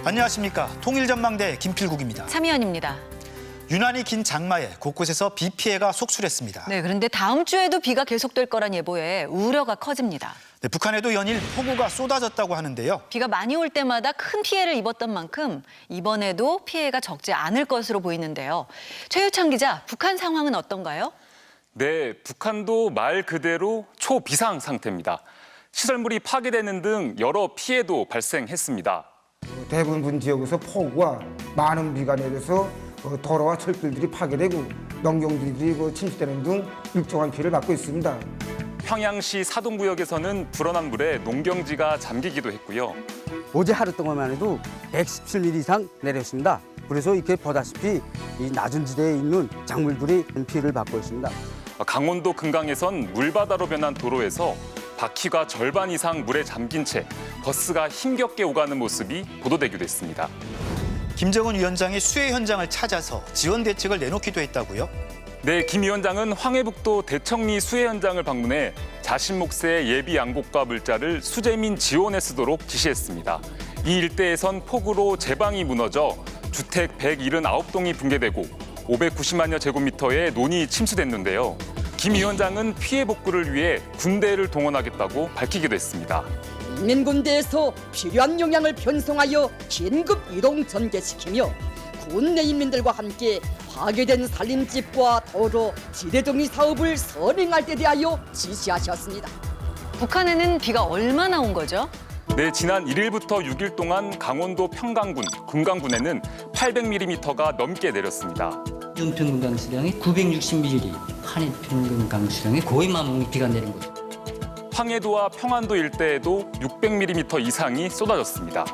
안녕하십니까. 통일전망대 김필국입니다. 참여연입니다. 유난히 긴 장마에 곳곳에서 비 피해가 속출했습니다. 네, 그런데 다음 주에도 비가 계속될 거란 예보에 우려가 커집니다. 네, 북한에도 연일 폭우가 쏟아졌다고 하는데요. 비가 많이 올 때마다 큰 피해를 입었던 만큼 이번에도 피해가 적지 않을 것으로 보이는데요. 최유찬 기자, 북한 상황은 어떤가요? 네, 북한도 말 그대로 초비상 상태입니다. 시설물이 파괴되는 등 여러 피해도 발생했습니다. 대부분 지역에서 폭우와 많은 비가 내려서 도로와 철길들이 파괴되고 농경지들이 침수되는 등 일정한 피해를 받고 있습니다. 평양시 사동구역에서는 불어난 물에 농경지가 잠기기도 했고요. 어제 하루 동안만 해도 117mm 이상 내렸습니다. 그래서 이렇게 보다시피 이 낮은 지대에 있는 작물들이 피해를 받고 있습니다. 강원도 금강에선 물바다로 변한 도로에서 바퀴가 절반 이상 물에 잠긴 채 버스가 힘겹게 오가는 모습이 보도되기도 했습니다. 김정은 위원장이 수해 현장을 찾아서 지원 대책을 내놓기도 했다고요? 네, 김 위원장은 황해북도 대청리 수해 현장을 방문해 자신 몫의 예비 양곡과 물자를 수재민 지원에 쓰도록 지시했습니다. 이 일대에선 폭우로 제방이 무너져 주택 179동이 붕괴되고 590만여 제곱미터의 논이 침수됐는데요. 김 위원장은 피해 복구를 위해 군대를 동원하겠다고 밝히기도 했습니다. 인민군대에서 필요한 역량을 편성하여 긴급 이동 전개시키며 군 내 인민들과 함께 파괴된 산림집과 도로, 지대정리 사업을 선행할 때 대하여 지시하셨습니다. 북한에는 비가 얼마나 온 거죠? 네, 지난 1일부터 6일 동안 강원도 평강군, 금강군에는 800mm가 넘게 내렸습니다. 평균 강수량이 960mm, 한해평균 강수량이 거의 만봉이 비가 내린 거죠. 황해도와 평안도 일대에도 600mm 이상이 쏟아졌습니다.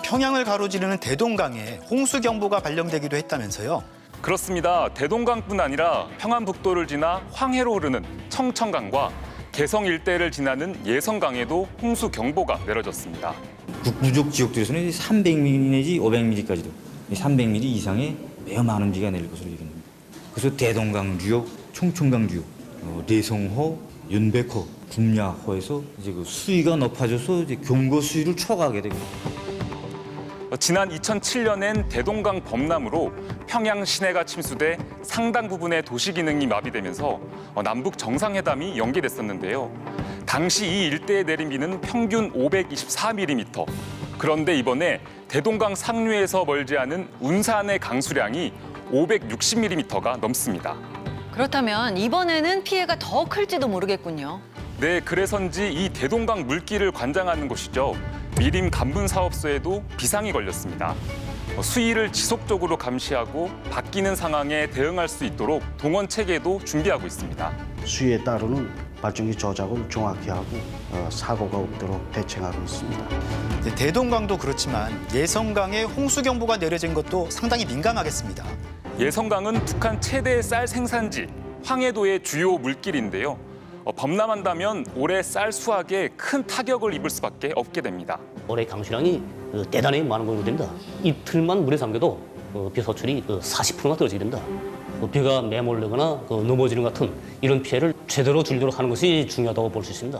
평양을 가로지르는 대동강에 홍수경보가 발령되기도 했다면서요? 그렇습니다. 대동강뿐 아니라 평안북도를 지나 황해로 흐르는 청천강과 개성 일대를 지나는 예성강에도 홍수경보가 내려졌습니다. 북부족 지역들에서는 300mm 내지 500mm까지도 300mm 이상의 매우 많은 비가 내릴 것으로 예견됩니다. 그래서 대동강 주역, 청천강 주역, 내성호, 윤백호, kum야호에서 이제 그 수위가 높아져서 이제 경고 수위를 초과하게 되고. 지난 2007년엔 대동강 범람으로 평양 시내가 침수돼 상당 부분의 도시 기능이 마비되면서 남북 정상회담이 연기됐었는데요. 당시 이 일대에 내린 비는 평균 524mm. 그런데 이번에 대동강 상류에서 멀지 않은 운산의 강수량이 560mm가 넘습니다. 그렇다면 이번에는 피해가 더 클지도 모르겠군요. 네, 그래서인지 이 대동강 물길을 관장하는 곳이죠. 미림 간분사업소에도 비상이 걸렸습니다. 수위를 지속적으로 감시하고 바뀌는 상황에 대응할 수 있도록 동원 체계도 준비하고 있습니다. 수위에 따르는 발전기 조작을 정확히 하고 사고가 없도록 대책하고 있습니다. 네, 대동강도 그렇지만 예성강에 홍수경보가 내려진 것도 상당히 민감하겠습니다. 예성강은 북한 최대 쌀 생산지 황해도의 주요 물길인데요. 범람한다면 올해 쌀 수확에 큰 타격을 입을 수밖에 없게 됩니다. 올해 강수량이 대단히 많은 걸로 됩니다. 이틀만 물에 잠겨도 비 소출이 40%가 떨어지게 됩니다. 비가 매몰되거나 넘어지는 같은 이런 피해를 제대로 줄이도록 하는 것이 중요하다고 볼 수 있습니다.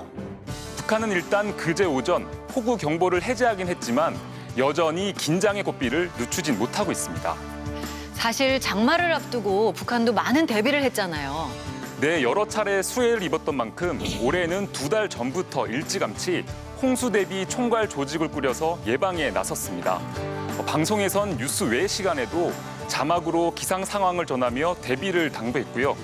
북한은 일단 그제 오전 폭우 경보를 해제하긴 했지만 여전히 긴장의 고삐를 늦추진 못하고 있습니다. 사실 장마를 앞두고 북한도 많은 대비를 했잖아요. 네, 여러 차례 수해를 입었던 만큼 올해는 2달 전부터 일찌감치 홍수 대비 총괄 조직을 꾸려서 예방에 나섰습니다. 방송에선 뉴스 외 시간에도 자막으로 기상 상황을 전하며 대비를 당부했고요.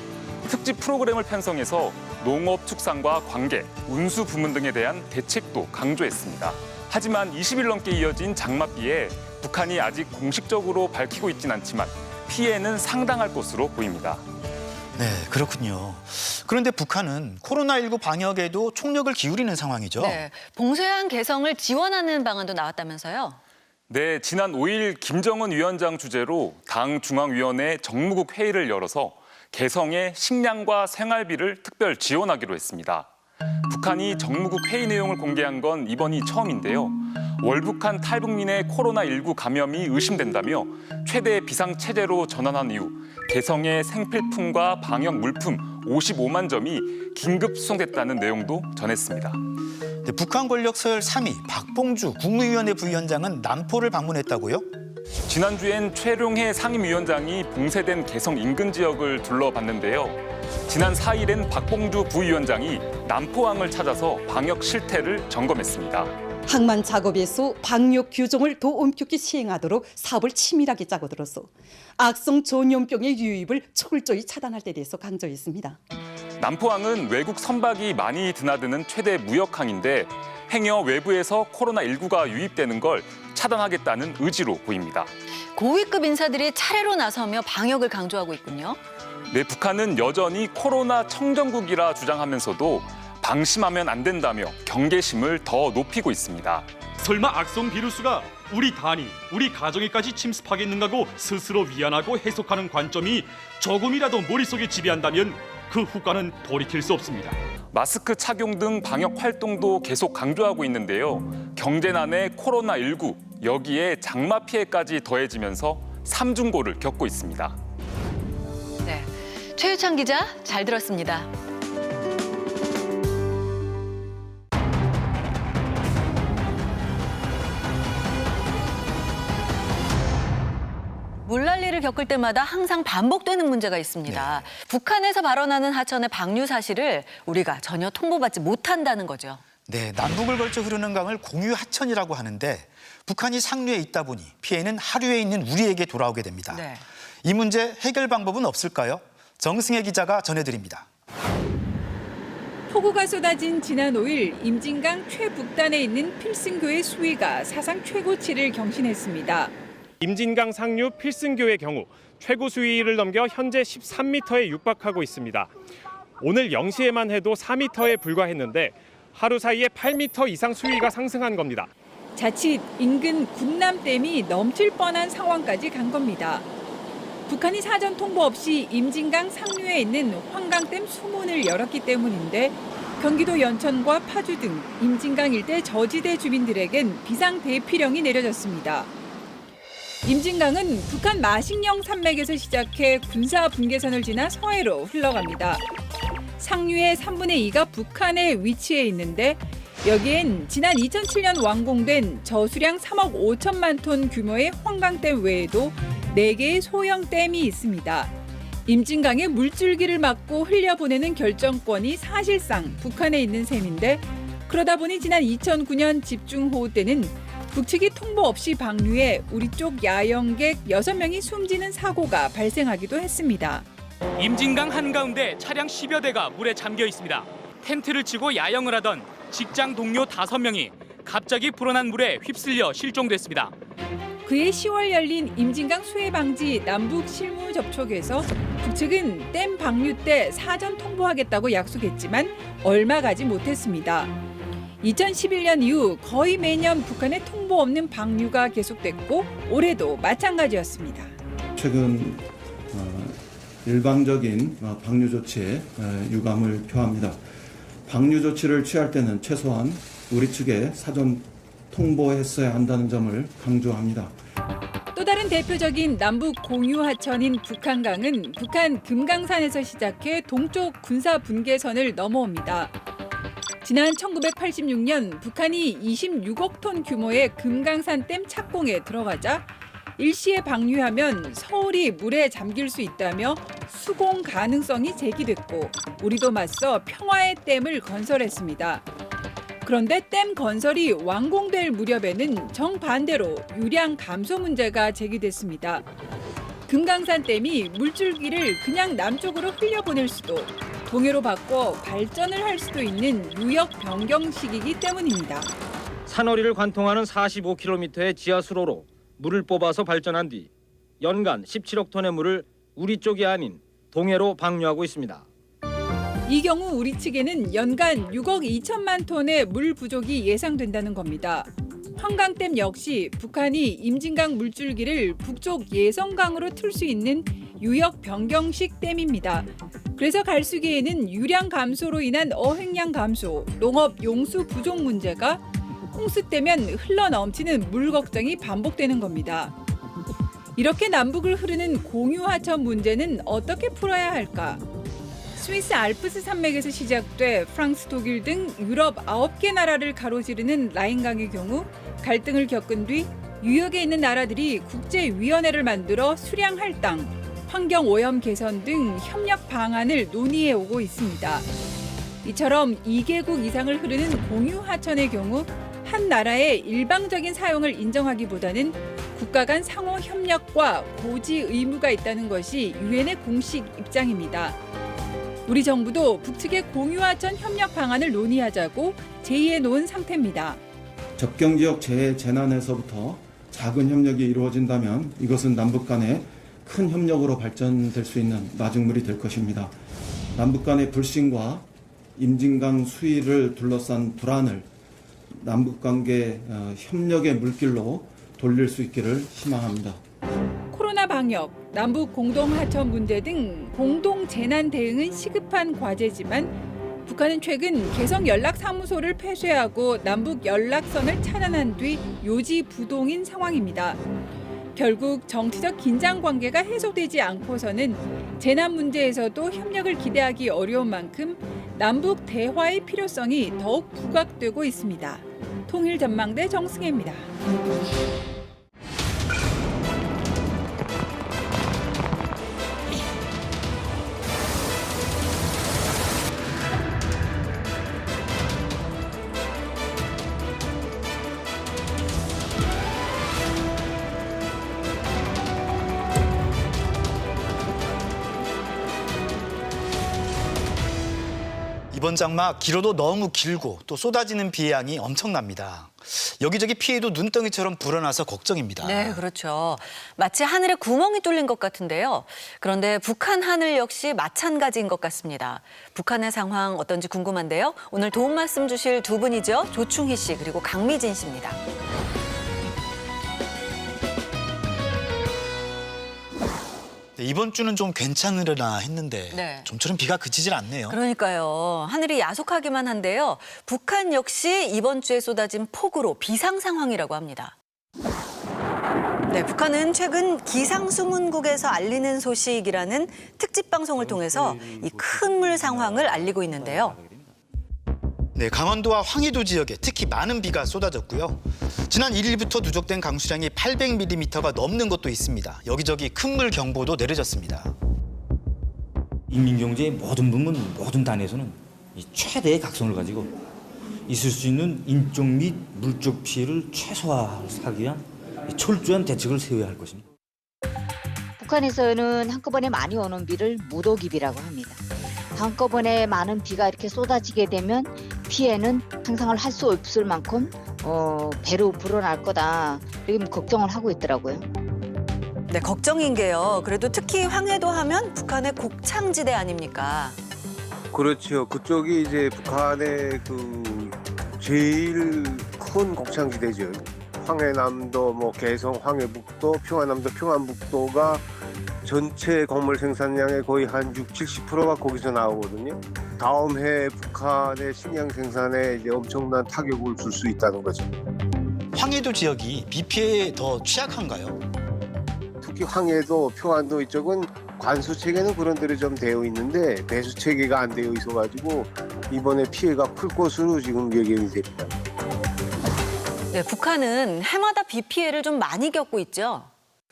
특집 프로그램을 편성해서 농업, 축산과 관계, 운수 부문 등에 대한 대책도 강조했습니다. 하지만 20일 넘게 이어진 장맛비에 북한이 아직 공식적으로 밝히고 있진 않지만 피해는 상당할 것으로 보입니다. 네, 그렇군요. 그런데 북한은 코로나19 방역에도 총력을 기울이는 상황이죠. 네, 봉쇄한 개성을 지원하는 방안도 나왔다면서요? 네, 지난 5일 김정은 위원장 주재로 당 중앙위원회 정무국 회의를 열어서 개성의 식량과 생활비를 특별 지원하기로 했습니다. 북한이 정무국 회의 내용을 공개한 건 이번이 처음인데요. 월북한 탈북민의 코로나19 감염이 의심된다며 최대 비상체제로 전환한 이후 개성의 생필품과 방역 물품 55만 점이 긴급 수송됐다는 내용도 전했습니다. 네, 북한 권력 서열 3위 박봉주 국무위원회 부위원장은 남포를 방문했다고요? 지난주엔 최룡해 상임위원장이 봉쇄된 개성 인근 지역을 둘러봤는데요. 지난 4일엔 박봉주 부위원장이 남포항을 찾아서 방역 실태를 점검했습니다. 항만 작업에서 방역 규정을 더 엄격히 시행하도록 사업을 치밀하게 짜고 들어서 악성 전염병의 유입을 철저히 차단할 데 대해서 강조했습니다. 남포항은 외국 선박이 많이 드나드는 최대 무역항인데 행여 외부에서 코로나19가 유입되는 걸 차단하겠다는 의지로 보입니다. 고위급 인사들이 차례로 나서며 방역을 강조하고 있군요. 네, 북한은 여전히 코로나 청정국이라 주장하면서도 방심하면 안 된다며 경계심을 더 높이고 있습니다. 설마 악성 비루스가 우리 단위, 우리 가정에까지 침습하겠는가고 스스로 위안하고 해석하는 관점이 조금이라도 머릿속에 지배한다면 그 후과는 돌이킬 수 없습니다. 마스크 착용 등 방역 활동도 계속 강조하고 있는데요. 경제난에 코로나19, 여기에 장마 피해까지 더해지면서 삼중고를 겪고 있습니다. 네, 최유찬 기자 잘 들었습니다. 물난리를 겪을 때마다 항상 반복되는 문제가 있습니다. 북한에서 발원하는 하천의 방류 사실을 우리가 전혀 통보받지 못한다는 거죠. 네, 남북을 걸쳐 흐르는 강을 공유 하천이라고 하는데 북한이 상류에 있다 보니 피해는 하류에 있는 우리에게 돌아오게 됩니다. 네. 이 문제 해결 방법은 없을까요? 정승혜 기자가 전해드립니다. 폭우가 쏟아진 지난 5일 임진강 최북단에 있는 필승교의 수위가 사상 최고치를 경신했습니다. 임진강 상류 필승교의 경우 최고 수위를 넘겨 현재 13m에 육박하고 있습니다. 오늘 0시에만 해도 4m에 불과했는데 하루 사이에 8m 이상 수위가 상승한 겁니다. 자칫 인근 군남댐이 넘칠 뻔한 상황까지 간 겁니다. 북한이 사전 통보 없이 임진강 상류에 있는 황강댐 수문을 열었기 때문인데 경기도 연천과 파주 등 임진강 일대 저지대 주민들에겐 비상 대피령이 내려졌습니다. 임진강은 북한 마식령 산맥에서 시작해 군사 분계선을 지나 서해로 흘러갑니다. 상류의 3분의 2가 북한에 위치해 있는데 여기엔 지난 2007년 완공된 저수량 3억 5천만 톤 규모의 황강댐 외에도 4개의 소형 댐이 있습니다. 임진강의 물줄기를 막고 흘려보내는 결정권이 사실상 북한에 있는 셈인데 그러다 보니 지난 2009년 집중호우 때는 북측이 통보 없이 방류해 우리 쪽 야영객 6명이 숨지는 사고가 발생하기도 했습니다. 임진강 한가운데 차량 10여 대가 물에 잠겨 있습니다. 텐트를 치고 야영을 하던 직장 동료 5명이 갑자기 불어난 물에 휩쓸려 실종됐습니다. 그해 10월 열린 임진강 수해 방지 남북 실무 접촉에서 북측은 댐 방류 때 사전 통보하겠다고 약속했지만 얼마 가지 못했습니다. 2011년 이후 거의 매년 북한의 통보 없는 방류가 계속됐고 올해도 마찬가지였습니다. 최근 일방적인 방류 조치에 유감을 표합니다. 방류 조치를 취할 때는 최소한 우리 측에 사전 통보했어야 한다는 점을 강조합니다. 또 다른 대표적인 남북 공유 하천인 북한강은 북한 금강산에서 시작해 동쪽 군사 분계선을 넘어옵니다. 지난 1986년 북한이 26억 톤 규모의 금강산 댐 착공에 들어가자 일시에 방류하면 서울이 물에 잠길 수 있다며 수공 가능성이 제기됐고 우리도 맞서 평화의 댐을 건설했습니다. 그런데 댐 건설이 완공될 무렵에는 정반대로 유량 감소 문제가 제기됐습니다. 금강산 댐이 물줄기를 그냥 남쪽으로 흘려보낼 수도 동해로 바꿔 발전을 할 수도 있는 유역 변경식이기 때문입니다. 산허리를 관통하는 45km의 지하수로로 물을 뽑아서 발전한 뒤 연간 17억 톤의 물을 우리 쪽이 아닌 동해로 방류하고 있습니다. 이 경우 우리 측에는 연간 6억 2천만 톤의 물 부족이 예상된다는 겁니다. 황강댐 역시 북한이 임진강 물줄기를 북쪽 예성강으로 틀 수 있는 유역 변경식 댐입니다. 그래서 갈수기에는 유량 감소로 인한 어획량 감소, 농업 용수 부족 문제가, 홍수때면 흘러 넘치는 물 걱정이 반복되는 겁니다. 이렇게 남북을 흐르는 공유하천 문제는 어떻게 풀어야 할까? 스위스 알프스 산맥에서 시작돼 프랑스, 독일 등 유럽 9개 나라를 가로지르는 라인강의 경우 갈등을 겪은 뒤 유역에 있는 나라들이 국제위원회를 만들어 수량 할당, 환경 오염 개선 등 협력 방안을 논의해 오고 있습니다. 이처럼 2개국 이상을 흐르는 공유 하천의 경우 한 나라의 일방적인 사용을 인정하기보다는 국가 간 상호 협력과 고지 의무가 있다는 것이 유엔의 공식 입장입니다. 우리 정부도 북측의 공유하천 협력 방안을 논의하자고 제의해 놓은 상태입니다. 접경지역 재난에서부터 작은 협력이 이루어진다면 이것은 남북 간의 큰 협력으로 발전될 수 있는 마중물이 될 것입니다. 남북 간의 불신과 임진강 수위를 둘러싼 불안을 남북 관계 협력의 물길로 돌릴 수 있기를 희망합니다. 코로나 방역, 남북 공동 하천 문제 등 공동 재난 대응은 시급한 과제지만 북한은 최근 개성 연락사무소를 폐쇄하고 남북 연락선을 차단한 뒤 요지부동인 상황입니다. 결국 정치적 긴장 관계가 해소되지 않고서는 재난 문제에서도 협력을 기대하기 어려운 만큼 남북 대화의 필요성이 더욱 부각되고 있습니다. 통일전망대 정승혜입니다. 이번 장마 길어도 너무 길고 또 쏟아지는 비의 양이 엄청납니다. 여기저기 피해도 눈덩이처럼 불어나서 걱정입니다. 네, 그렇죠. 마치 하늘에 구멍이 뚫린 것 같은데요. 그런데 북한 하늘 역시 마찬가지인 것 같습니다. 북한의 상황 어떤지 궁금한데요. 오늘 도움 말씀 주실 두 분이죠. 조충희 씨 그리고 강미진 씨입니다. 네, 이번 주는 좀 괜찮으려나 했는데 네. 좀처럼 비가 그치질 않네요. 그러니까요. 하늘이 야속하기만 한데요. 북한 역시 이번 주에 쏟아진 폭우로 비상 상황이라고 합니다. 네, 북한은 최근 기상수문국에서 알리는 소식이라는 특집 방송을 통해서 이 큰 물 상황을 알리고 있는데요. 네, 강원도와 황해도 지역에 특히 많은 비가 쏟아졌고요. 지난 1일부터 누적된 강수량이 800mm가 넘는 곳도 있습니다. 여기저기 큰 물 경보도 내려졌습니다. 인민경제의 모든 부문, 모든 단에서는 이 최대의 각성을 가지고 있을 수 있는 인적 및 물적 피해를 최소화하기 위한 철저한 대책을 세워야 할 것입니다. 북한에서는 한꺼번에 많이 오는 비를 무더기비라고 합니다. 한꺼번에 많은 비가 이렇게 쏟아지게 되면 피해는 상상을 할 수 없을 만큼 배로 불어날 거다. 이렇게 걱정을 하고 있더라고요. 네, 걱정인 게요. 그래도 특히 황해도 하면 북한의 곡창지대 아닙니까? 그렇죠. 그쪽이 이제 북한의 제일 큰 곡창지대죠. 황해남도, 개성, 황해북도, 평안남도, 평안북도가 전체 곡물 생산량의 거의 한 60-70%가 거기서 나오거든요. 다음 해 북한의 식량 생산에 이제 엄청난 타격을 줄 수 있다는 거죠. 황해도 지역이 비 피해에 더 취약한가요? 특히 황해도, 평안도 이쪽은 관수 체계는 그런 대로 좀 되어 있는데 배수 체계가 안 되어 있어가지고 이번에 피해가 클 것으로 지금 예견이 됩니다. 네, 북한은 해마다 비 피해를 좀 많이 겪고 있죠.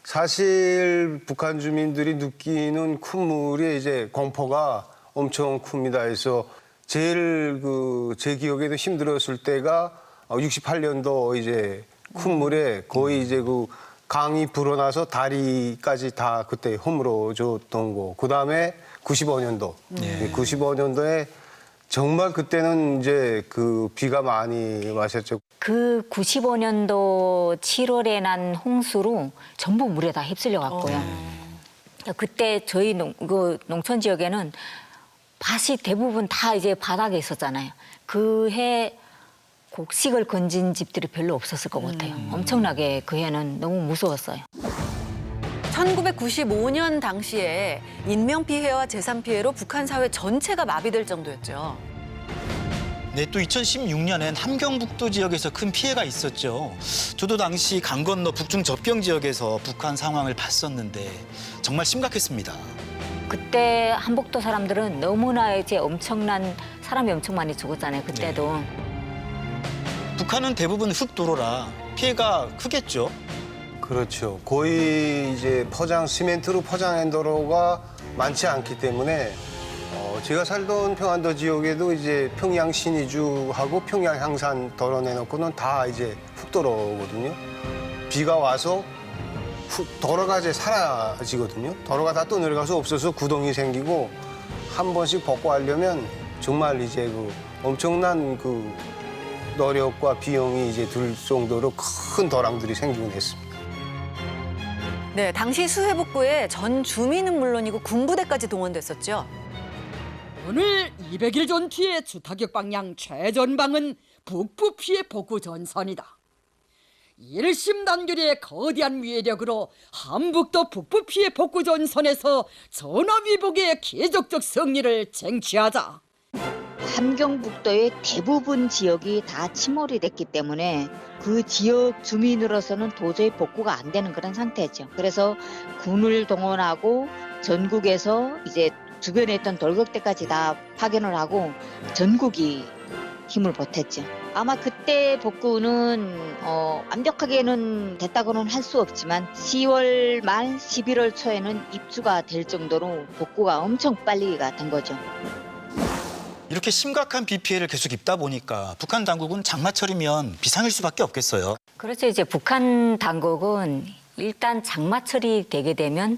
사실 북한 주민들이 느끼는 큰 물의 이제 공포가 엄청 큽니다. 그래서 제일 제 기억에도 힘들었을 때가 68년도 이제 큰 물에 거의 이제 강이 불어나서 다리까지 다 그때 허물어졌던 거. 그다음에 95년도. 네. 95년도에 정말 그때는 이제 비가 많이 마셨죠. 그 95년도 7월에 난 홍수로 전부 물에 다 휩쓸려 갔고요. 그때 저희 농촌 지역에는 밭이 대부분 다 이제 바닥에 있었잖아요. 그 해 곡식을 건진 집들이 별로 없었을 것 같아요. 엄청나게 그 해는 너무 무서웠어요. 1995년 당시에 인명피해와 재산피해로 북한 사회 전체가 마비될 정도였죠. 네, 또 2016년엔 함경북도 지역에서 큰 피해가 있었죠. 저도 당시 강 건너 북중 접경 지역에서 북한 상황을 봤었는데 정말 심각했습니다. 그때 한북도 사람들은 너무나 이제 엄청난 사람이 엄청 많이 죽었잖아요. 그때도. 북한은 대부분 흙도로라 피해가 크겠죠. 그렇죠. 거의 이제 시멘트로 포장한 도로가 많지 않기 때문에 제가 살던 평안도 지역에도 이제 평양 신의주하고 평양 향산 도로 내놓고는 다 이제 흙도로거든요. 비가 와서 도로가 이제 사라지거든요. 도로가 다 또 내려가서 없어서 구덩이 생기고 한 번씩 복구하려면 정말 이제 그 엄청난 그 노력과 비용이 이제 들 정도로 큰 도랑들이 생기곤 했습니다. 네, 당시 수해 복구에 전 주민은 물론이고 군부대까지 동원됐었죠. 오늘 200일 전 뒤에 주타격 방향 최전방은 북부 피해 복구 전선이다. 일심단결의 거대한 위력으로 한북도 북부 피해 복구 전선에서 전화위복의 계속적 승리를 쟁취하자. 함경북도의 대부분 지역이 다 침몰이 됐기 때문에 그 지역 주민으로서는 도저히 복구가 안 되는 그런 상태죠. 그래서 군을 동원하고 전국에서 이제 주변에 있던 돌격대까지 다 파견을 하고 전국이 힘을 보탰죠. 아마 그때 복구는 완벽하게는 됐다고는 할 수 없지만 10월 말 11월 초에는 입주가 될 정도로 복구가 엄청 빨리가 된 거죠. 이렇게 심각한 비 피해를 계속 입다 보니까 북한 당국은 장마철이면 비상일 수밖에 없겠어요. 그렇죠. 이제 북한 당국은 일단 장마철이 되게 되면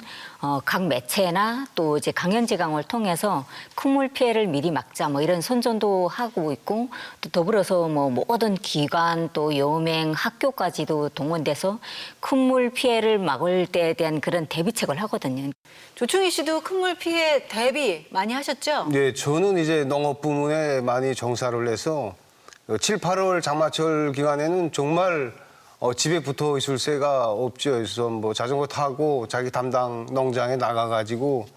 각 매체나 또 이제 강연제강을 통해서 큰물 피해를 미리 막자 뭐 이런 선전도 하고 있고 또 더불어서 뭐 모든 기관 또 여맹 학교까지도 동원돼서 큰물 피해를 막을 때에 대한 그런 대비책을 하거든요. 조충희 씨도 큰물 피해 대비 많이 하셨죠? 네, 저는 이제 농업 부문에 많이 종사를 해서 7, 8월 장마철 기간에는 정말 집에 붙어 있을 새가 없죠. 그래서 뭐 자전거 타고 자기 담당 농장에 나가가지고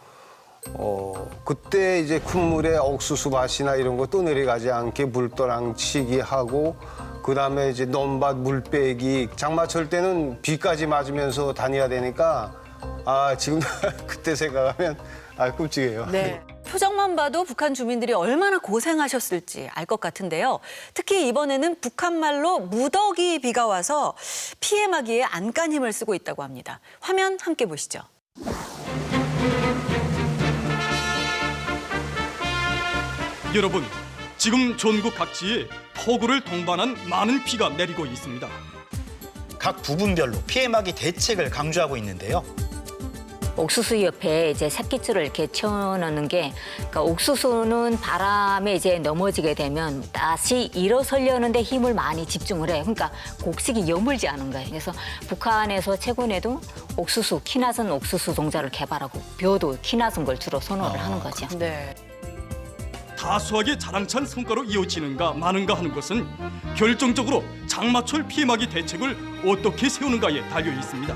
그때 이제 큰 물에 옥수수밭이나 이런 거 또 내려가지 않게 물도랑 치기 하고 그다음에 이제 논밭 물 빼기 장마철 때는 비까지 맞으면서 다녀야 되니까 지금 그때 생각하면 끔찍해요. 네. 표정만 봐도 북한 주민들이 얼마나 고생하셨을지 알 것 같은데요. 특히 이번에는 북한 말로 무더기 비가 와서 피해 막이에 안간힘을 쓰고 있다고 합니다. 화면 함께 보시죠. 여러분, 지금 전국 각지에 폭우를 동반한 많은 비가 내리고 있습니다. 각 부분별로 피해 막이 대책을 강조하고 있는데요. 옥수수 옆에 이제 새끼줄을 이렇게 채워놓는 게, 그러니까 옥수수는 바람에 이제 넘어지게 되면 다시 일어서려는데 힘을 많이 집중을 해요. 그러니까 곡식이 여물지 않은 거예요. 그래서 북한에서 최근에도 옥수수, 키나선 옥수수 종자를 개발하고 벼도 키나선 걸 주로 선호를 하는 거죠. 네. 다수하게 자랑찬 성과로 이어지는가 마는가 하는 것은 결정적으로 장마철 피해막이 대책을 어떻게 세우는가에 달려 있습니다.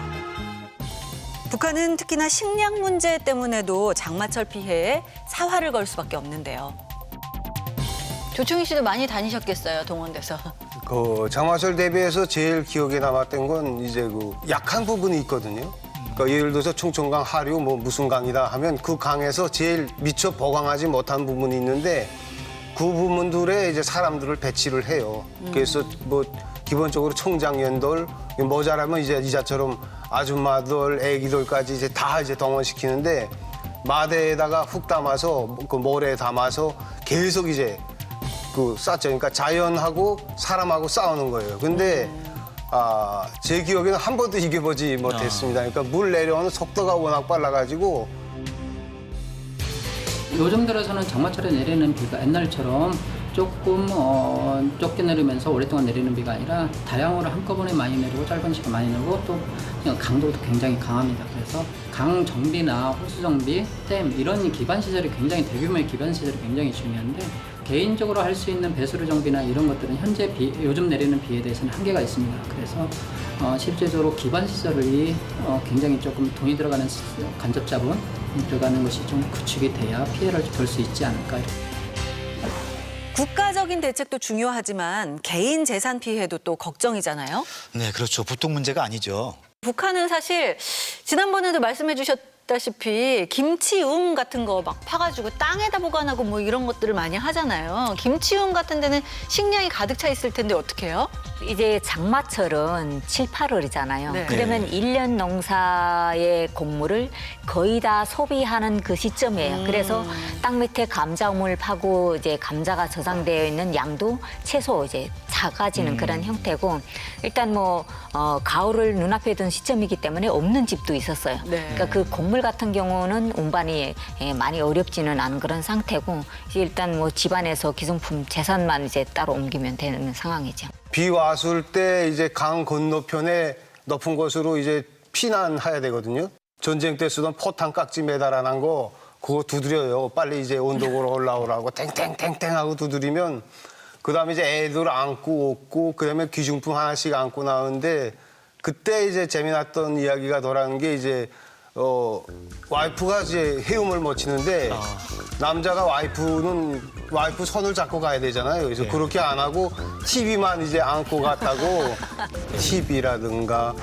북한은 특히나 식량 문제 때문에도 장마철 피해에 사활을 걸 수밖에 없는데요. 조충희 씨도 많이 다니셨겠어요, 동원돼서. 그 장마철 대비해서 제일 기억에 남았던 건 이제 그 약한 부분이 있거든요. 그러니까 예를 들어서 충청강 하류 뭐 무슨 강이다 하면 그 강에서 제일 미처 보강하지 못한 부분이 있는데 그 부분들에 이제 사람들을 배치를 해요. 그래서 뭐 기본적으로 총장연돌 모자라면 이제 이자처럼 아줌마들, 애기들까지 이제 다 이제 동원시키는데 마대에다가 훅 담아서 그 모래에 담아서 계속 이제 그 쌌죠. 그러니까 자연하고 사람하고 싸우는 거예요. 근데 제 기억에는 한 번도 이겨보지 못했습니다. 그러니까 물 내려오는 속도가 워낙 빨라가지고. 요즘 들어서는 장마철에 내리는 비가 옛날처럼 조금 좁게 내리면서 오랫동안 내리는 비가 아니라 다량으로 한꺼번에 많이 내리고 짧은 시간 많이 내리고 또 강도도 굉장히 강합니다. 그래서 강 정비나 호수 정비, 댐 이런 기반 시설이 굉장히 대규모의 기반 시설이 굉장히 중요한데 개인적으로 할 수 있는 배수로 정비나 이런 것들은 현재 요즘 내리는 비에 대해서는 한계가 있습니다. 그래서 실제적으로 기반 시설이 굉장히 조금 돈이 들어가는 간접 자본 들어가는 것이 좀 구축이 돼야 피해를 덜 수 있지 않을까. 국가적인 대책도 중요하지만 개인 재산 피해도 또 걱정이잖아요. 네, 그렇죠. 보통 문제가 아니죠. 북한은 사실 지난번에도 말씀해 주셨다시피 김치웅 같은 거 막 파가지고 땅에다 보관하고 뭐 이런 것들을 많이 하잖아요. 김치웅 같은 데는 식량이 가득 차 있을 텐데 어떻게 해요? 이제 장마철은 7, 8월이잖아요. 네. 그러면 일 년 농사의 곡물을 거의 다 소비하는 그 시점이에요. 그래서 땅 밑에 감자음을 파고 이제 감자가 저장되어 있는 양도 최소 이제 작아지는 그런 형태고, 일단 뭐 가을을 눈앞에 둔 시점이기 때문에 없는 집도 있었어요. 네. 그러니까 그 곡물 같은 경우는 운반이 많이 어렵지는 않은 그런 상태고, 이제 일단 뭐 집안에서 기성품 재산만 이제 따로 옮기면 되는 상황이죠. 비 왔을 때 이제 강 건너편에 높은 곳으로 이제 피난해야 되거든요. 전쟁 때 쓰던 포탄 깍지 매달아난 거 그거 두드려요. 빨리 이제 온도고로 올라오라고 탱탱탱탱 하고 두드리면 그다음에 이제 애들 안고 없고 그다음에 귀중품 하나씩 안고 나오는데, 그때 이제 재미났던 이야기가 더라는 게 이제 와이프가 이제 헤엄을 못 치는데 남자가 와이프 손을 잡고 가야 되잖아요. 그래서 그렇게 안 하고 TV만 이제 안고 갔다고. TV라든가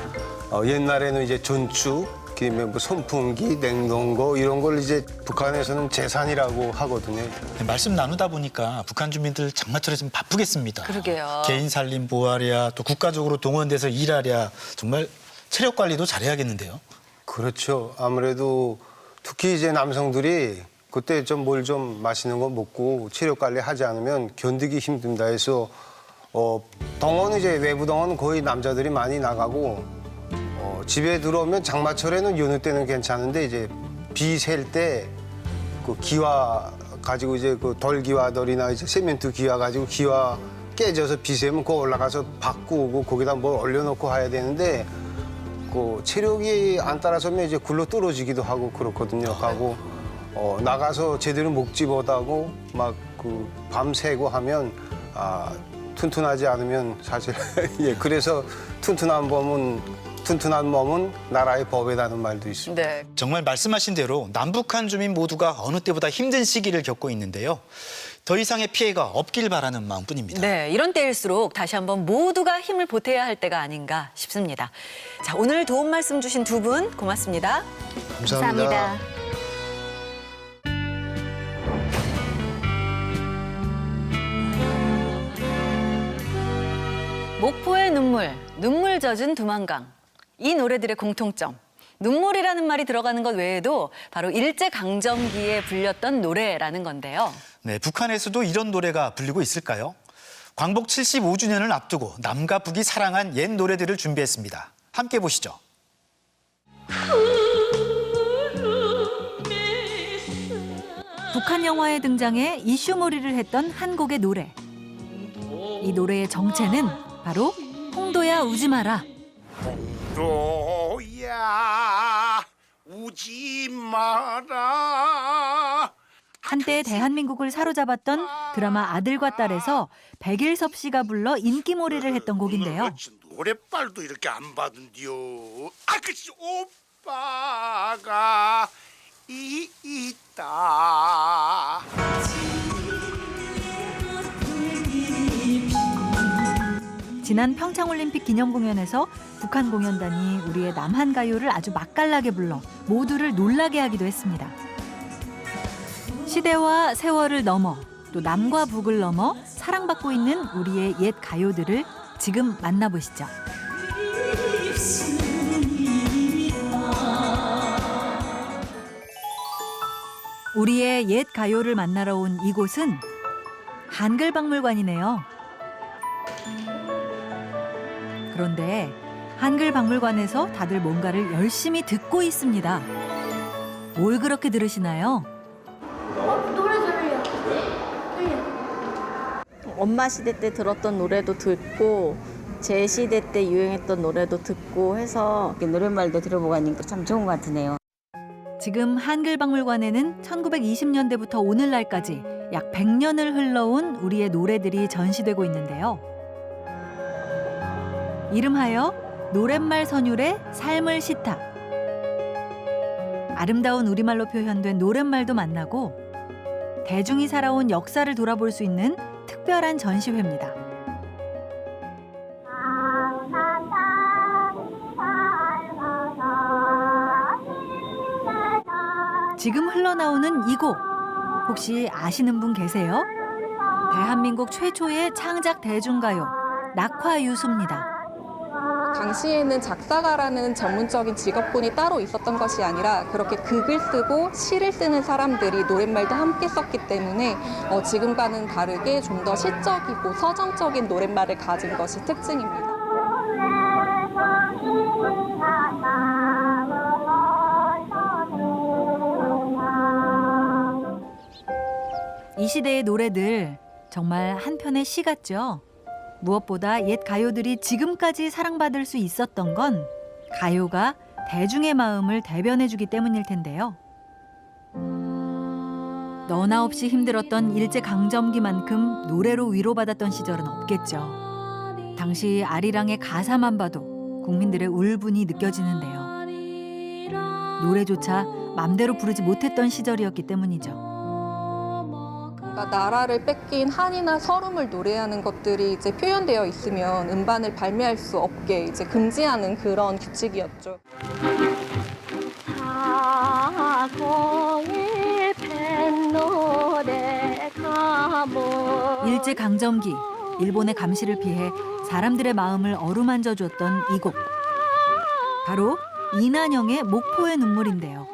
옛날에는 이제 전축, 그다음에 뭐 선풍기, 냉동고 이런 걸 이제 북한에서는 재산이라고 하거든요. 말씀 나누다 보니까 북한 주민들 장마철에 좀 바쁘겠습니다. 그러게요. 개인 살림 보호하랴, 또 국가적으로 동원돼서 일하랴, 정말 체력 관리도 잘해야겠는데요. 그렇죠. 아무래도 특히 이제 남성들이 그때 좀 뭘 좀 맛있는 거 먹고 체력 관리 하지 않으면 견디기 힘듭니다. 해서 동원 이제 외부 동원 거의 남자들이 많이 나가고 집에 들어오면 장마철에는 여느 때는 괜찮은데 이제 비 셀 때 그 기와 가지고 이제 그 돌기와돌이나 이제 세멘트 기와 가지고 기와 깨져서 비 새면 그거 올라가서 바꾸고 거기다 뭘 올려놓고 해야 되는데 그 체력이 안 따라서면 이제 굴러 떨어지기도 하고 그렇거든요. 가고 나가서 제대로 먹지 못하고 막 그 밤새고 하면 튼튼하지 않으면 사실 예, 그래서 튼튼한 몸은 나라의 법이라는 말도 있습니다. 네. 정말 말씀하신 대로 남북한 주민 모두가 어느 때보다 힘든 시기를 겪고 있는데요. 더 이상의 피해가 없길 바라는 마음뿐입니다. 네, 이런 때일수록 다시 한번 모두가 힘을 보태야 할 때가 아닌가 싶습니다. 자, 오늘 도움 말씀 주신 두 분 고맙습니다. 감사합니다. 목포의 눈물 젖은 두만강. 이 노래들의 공통점. 눈물이라는 말이 들어가는 것 외에도 바로 일제강점기에 불렸던 노래라는 건데요. 네, 북한에서도 이런 노래가 불리고 있을까요? 광복 75주년을 앞두고 남과 북이 사랑한 옛 노래들을 준비했습니다. 함께 보시죠. 북한 영화에 등장해 이슈몰이를 했던 한 곡의 노래. 이 노래의 정체는 바로 홍도야 우지 마라. 홍도야 우지 마라. 한때 대한민국을 사로잡았던 드라마 아들과 딸에서 백일섭 씨가 불러 인기몰이를 했던 곡인데요. 노래빨도 이렇게 안 받은디요. 그치 오빠가 있다. 지난 평창올림픽 기념공연에서 북한 공연단이 우리의 남한 가요를 아주 맛깔나게 불러 모두를 놀라게 하기도 했습니다. 시대와 세월을 넘어 또 남과 북을 넘어 사랑받고 있는 우리의 옛 가요들을 지금 만나보시죠. 우리의 옛 가요를 만나러 온 이곳은 한글박물관이네요. 그런데 한글박물관에서 다들 뭔가를 열심히 듣고 있습니다. 뭘 그렇게 들으시나요? 노래 들려. 엄마 시대 때 들었던 노래도 듣고 제 시대 때 유행했던 노래도 듣고 해서 노랫말도 들어보고 하니까 참 좋은 것 같으네요. 지금 한글박물관에는 1920년대부터 오늘날까지 약 100년을 흘러온 우리의 노래들이 전시되고 있는데요. 이름하여 노랫말 선율의 삶을 시타. 아름다운 우리말로 표현된 노랫말도 만나고 대중이 살아온 역사를 돌아볼 수 있는 특별한 전시회입니다. 지금 흘러나오는 이 곡 혹시 아시는 분 계세요? 대한민국 최초의 창작 대중가요 낙화유수입니다. 당시에는 작사가라는 전문적인 직업군이 따로 있었던 것이 아니라 그렇게 극을 쓰고 시를 쓰는 사람들이 노랫말도 함께 썼기 때문에 지금과는 다르게 좀 더 시적이고 서정적인 노랫말을 가진 것이 특징입니다. 이 시대의 노래들 정말 한편의 시 같죠? 무엇보다 옛 가요들이 지금까지 사랑받을 수 있었던 건 가요가 대중의 마음을 대변해주기 때문일 텐데요. 너나 없이 힘들었던 일제강점기만큼 노래로 위로받았던 시절은 없겠죠. 당시 아리랑의 가사만 봐도 국민들의 울분이 느껴지는데요. 노래조차 맘대로 부르지 못했던 시절이었기 때문이죠. 나라를 뺏긴 한이나 서름을 노래하는 것들이 이제 표현되어 있으면 음반을 발매할 수 없게 이제 금지하는 그런 규칙이었죠. 일제강점기, 일본의 감시를 피해 사람들의 마음을 어루만져 줬던 이 곡. 바로 이난영의 목포의 눈물인데요.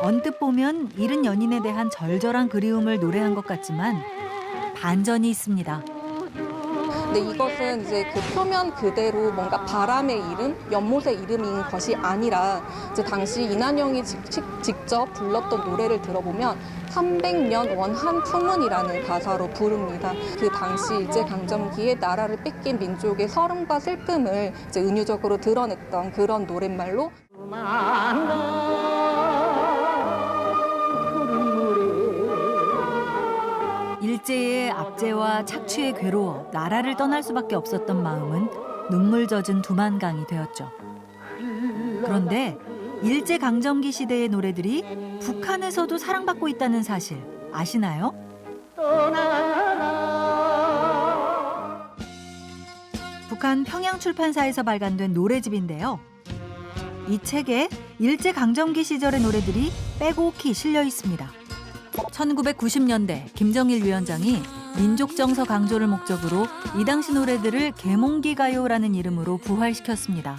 언뜻 보면 잃은 연인에 대한 절절한 그리움을 노래한 것 같지만 반전이 있습니다. 근데 이것은 이제 그 표면 그대로 뭔가 바람의 이름, 연못의 이름인 것이 아니라 이제 당시 이난영이 직접 불렀던 노래를 들어보면 300년 원한 품은이라는 가사로 부릅니다. 그 당시 일제강점기에 나라를 뺏긴 민족의 서름과 슬픔을 이제 은유적으로 드러냈던 그런 노랫말로 일제의 압제와 착취에 괴로워 나라를 떠날 수밖에 없었던 마음은 눈물 젖은 두만강이 되었죠. 그런데 일제강점기 시대의 노래들이 북한에서도 사랑받고 있다는 사실 아시나요? 북한 평양출판사에서 발간된 노래집인데요. 이 책에 일제강점기 시절의 노래들이 빼곡히 실려 있습니다. 1990년대 김정일 위원장이 민족정서 강조를 목적으로 이 당시 노래들을 계몽기 가요라는 이름으로 부활시켰습니다.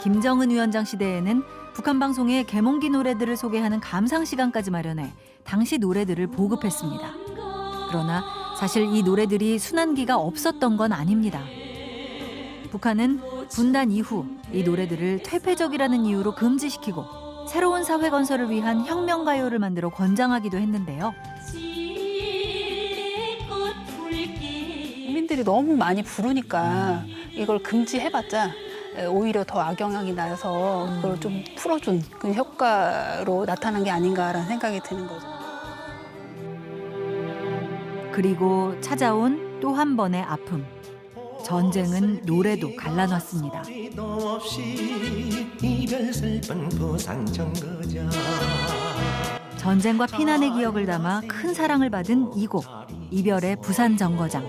김정은 위원장 시대에는 북한 방송에 계몽기 노래들을 소개하는 감상 시간까지 마련해 당시 노래들을 보급했습니다. 그러나 사실 이 노래들이 순환기가 없었던 건 아닙니다. 북한은 분단 이후 이 노래들을 퇴폐적이라는 이유로 금지시키고 새로운 사회 건설을 위한 혁명가요를 만들어 권장하기도 했는데요. 국민들이 너무 많이 부르니까 이걸 금지해봤자 오히려 더 악영향이 나서 그걸 좀 풀어준 그 효과로 나타난 게 아닌가라는 생각이 드는 거죠. 그리고 찾아온 또 한 번의 아픔. 전쟁은 노래도 갈라놨습니다. 전쟁과 피난의 기억을 담아 큰 사랑을 받은 이 곡, 이별의 부산정거장.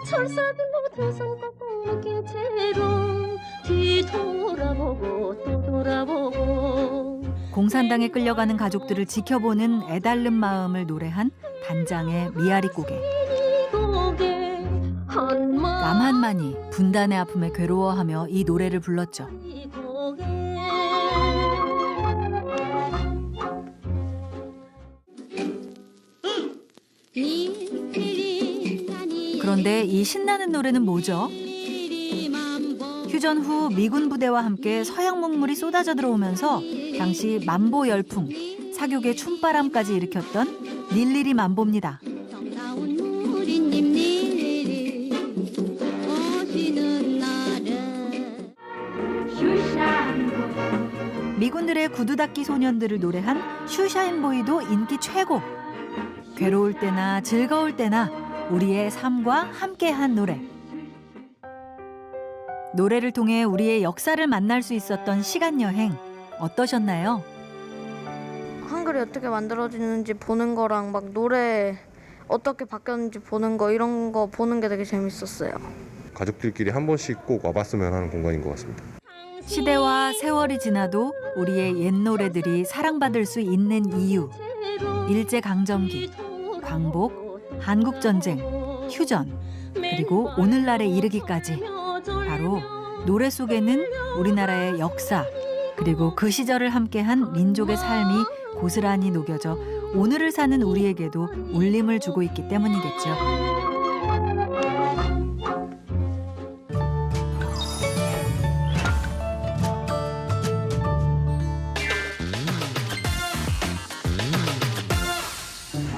철사든 못해서 꺾고 채로 뒤돌아보고 또 돌아보고 공산당에 끌려가는 가족들을 지켜보는 애달른 마음을 노래한 단장의 미아리 고개. 남한만이 분단의 아픔에 괴로워하며 이 노래를 불렀죠. 그런데 이 신나는 노래는 뭐죠? 휴전 후 미군 부대와 함께 서양 문물이 쏟아져 들어오면서 당시 만보 열풍, 사교계 춤바람까지 일으켰던 일일이 만봅니다. 미군들의 구두 닦기 소년들을 노래한 슈샤인보이도 인기 최고. 괴로울 때나 즐거울 때나 우리의 삶과 함께한 노래. 노래를 통해 우리의 역사를 만날 수 있었던 시간 여행 어떠셨나요? 한글이 어떻게 만들어지는지 보는 거랑 막 노래 어떻게 바뀌었는지 보는 거 이런 거 보는 게 되게 재밌었어요. 가족들끼리 한 번씩 꼭 와봤으면 하는 공간인 것 같습니다. 시대와 세월이 지나도 우리의 옛 노래들이 사랑받을 수 있는 이유. 일제강점기, 광복, 한국전쟁, 휴전, 그리고 오늘날에 이르기까지. 바로 노래 속에는 우리나라의 역사, 그리고 그 시절을 함께한 민족의 삶이 고스란히 녹여져 오늘을 사는 우리에게도 울림을 주고 있기 때문이겠죠.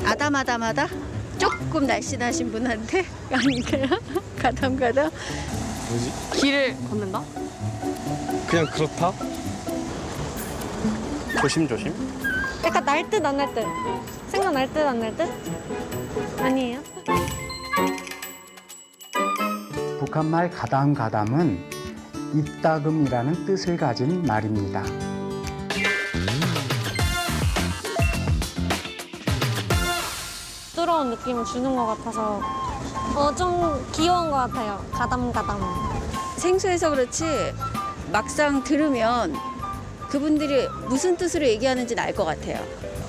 아담아담하다? 조금 날씬하신 분한테 아닌가요? 가담가담? 뭐지? 길을 걷는다? 그냥 그렇다? 조심조심? 약간 날 듯 안 날 듯. 생각날 듯 안 날 듯? 아니에요? 북한말 가담가담은 이따금이라는 뜻을 가진 말입니다. 부드러운 느낌을 주는 것 같아서 좀 귀여운 것 같아요. 가담가담. 생소해서 그렇지 막상 들으면 그분들이 무슨 뜻으로 얘기하는지는 알 것 같아요.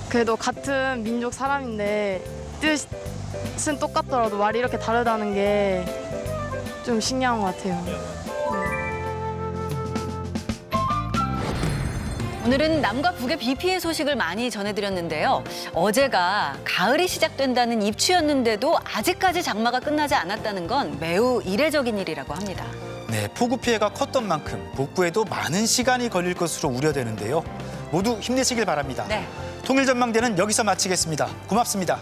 그래도 같은 민족 사람인데 뜻은 똑같더라도 말이 이렇게 다르다는 게 좀 신기한 것 같아요. 오늘은 남과 북의 비 피해 소식을 많이 전해드렸는데요. 어제가 가을이 시작된다는 입추였는데도 아직까지 장마가 끝나지 않았다는 건 매우 이례적인 일이라고 합니다. 네, 폭우 피해가 컸던 만큼 복구에도 많은 시간이 걸릴 것으로 우려되는데요. 모두 힘내시길 바랍니다. 네. 통일전망대는 여기서 마치겠습니다. 고맙습니다.